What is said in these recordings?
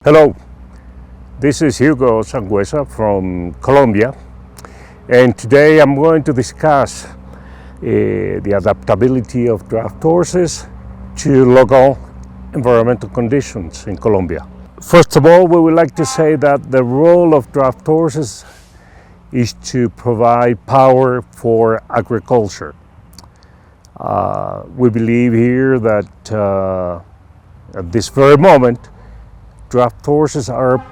Hello, this is Hugo Sanhueza from Colombia, and today I'm going to discuss the adaptability of draft horses to local environmental conditions in Colombia. First of all, we would like to say that the role of draft horses is to provide power for agriculture. We believe here that at this very moment, draft horses are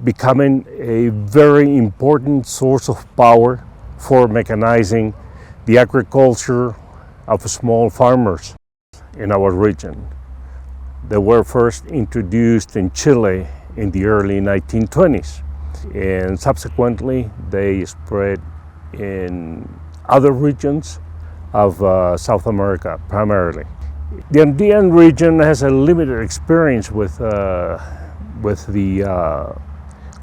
becoming a very important source of power for mechanizing the agriculture of small farmers in our region. They were first introduced in Chile in the early 1920s, and subsequently they spread in other regions of South America primarily. The Andean region has a limited experience with the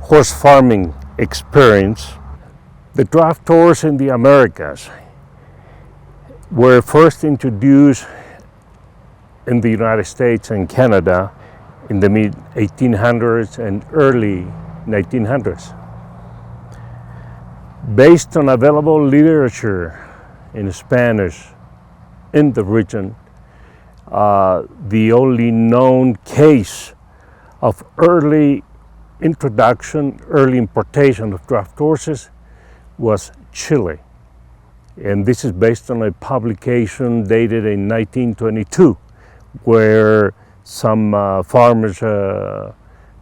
horse farming experience. The draft horse in the Americas were first introduced in the United States and Canada in the mid-1800s and early 1900s. Based on available literature in Spanish in the region, the only known case of early introduction, early importation of draft horses was Chile. And this is based on a publication dated in 1922, where some farmers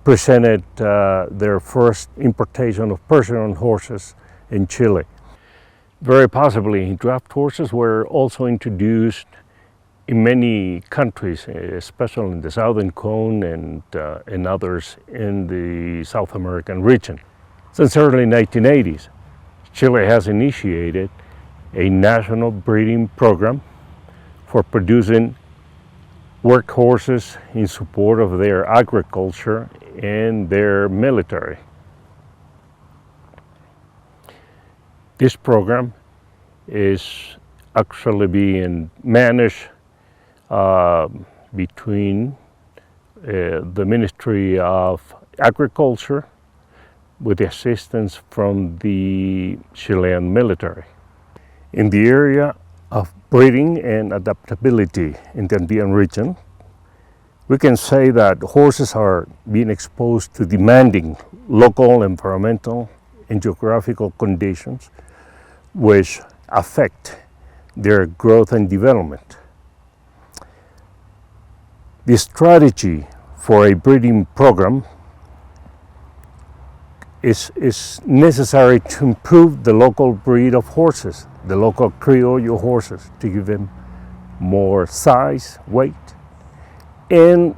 presented their first importation of Persian horses in Chile. Very possibly, draft horses were also introduced in many countries, especially in the Southern Cone and others in the South American region. Since early 1980s, Chile has initiated a national breeding program for producing workhorses in support of their agriculture and their military. This program is actually being managed between the Ministry of Agriculture with the assistance from the Chilean military. In the area of breeding and adaptability in the Andean region, we can say that horses are being exposed to demanding local environmental and geographical conditions which affect their growth and development. The strategy for a breeding program is necessary to improve the local breed of horses, the local criollo horses, to give them more size, weight, and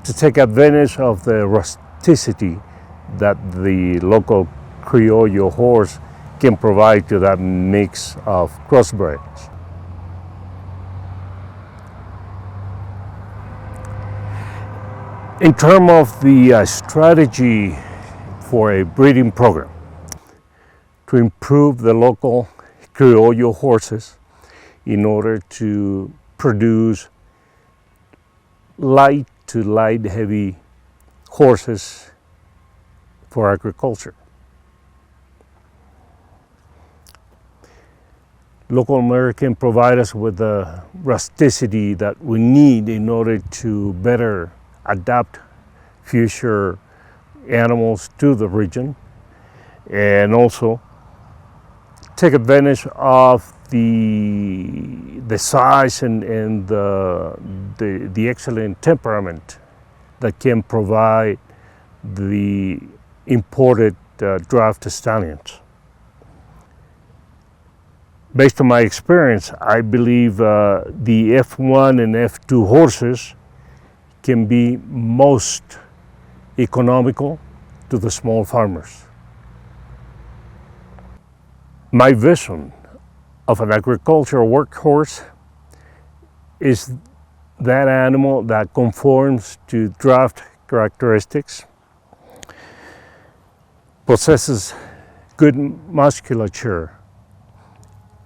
to take advantage of the rusticity that the local criollo horse can provide to that mix of crossbreds. In terms of the strategy for a breeding program, to improve the local criollo horses in order to produce light to light heavy horses for agriculture. Local American provide us with the rusticity that we need in order to better adapt future animals to the region, and also take advantage of the size and the excellent temperament that can provide the imported draft stallions. Based on my experience, I believe the F1 and F2 horses can be most economical to the small farmers. My vision of an agricultural workhorse is that animal that conforms to draft characteristics, possesses good musculature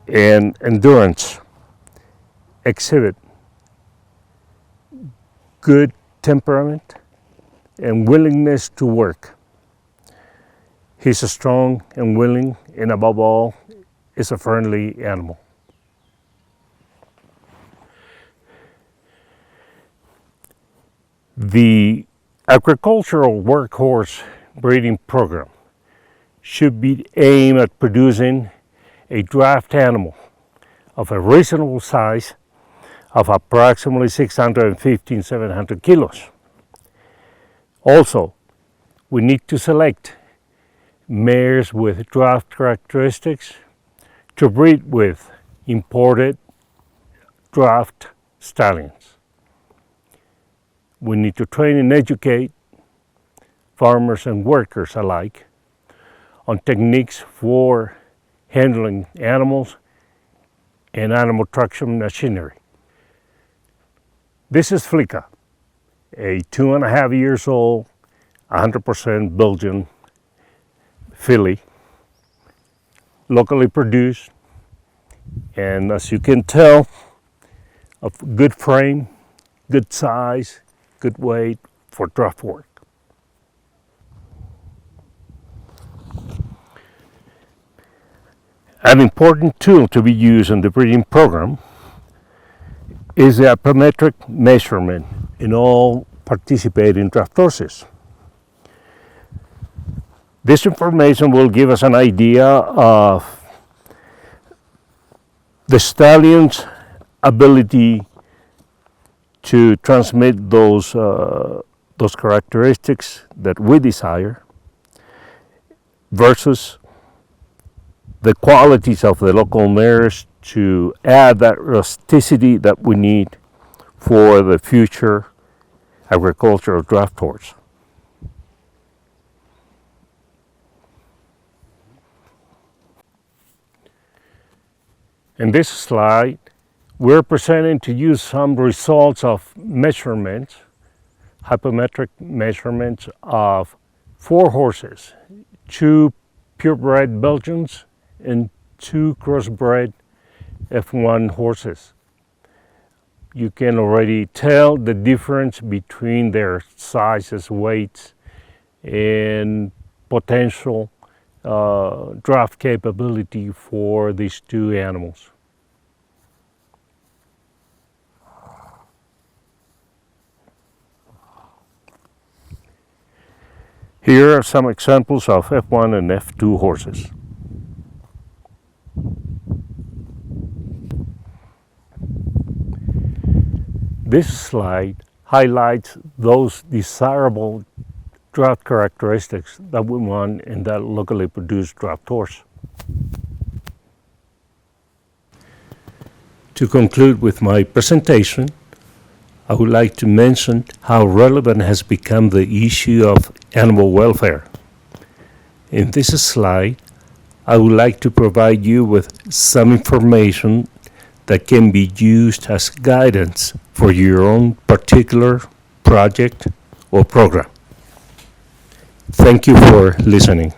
and endurance, exhibit good temperament, and willingness to work. He's strong and willing, and above all, is a friendly animal. The agricultural workhorse breeding program should be aimed at producing a draft animal of a reasonable size of approximately 615-700 kilos. Also, we need to select mares with draft characteristics to breed with imported draft stallions. We need to train and educate farmers and workers alike on techniques for handling animals and animal traction machinery. This is Flicka, a 2.5 years old, 100% Belgian filly, locally produced, and as you can tell, of good frame, good size, good weight for draft work. An important tool to be used in the breeding program is the anthropometric measurement in all participating draft horses. This information will give us an idea of the stallion's ability to transmit those characteristics that we desire versus the qualities of the local mares to add that rusticity that we need for the future agricultural draft horse. In this slide, we're presenting to you some results of measurements, hypometric measurements of 4 horses, 2 purebred Belgians and 2 crossbred F1 horses. You can already tell the difference between their sizes, weights, and potential draft capability for these 2 animals. Here are some examples of F1 and F2 horses. This slide highlights those desirable draft characteristics that we want in that locally produced draft horse. To conclude with my presentation, I would like to mention how relevant has become the issue of animal welfare. In this slide, I would like to provide you with some information that can be used as guidance for your own particular project or program. Thank you for listening.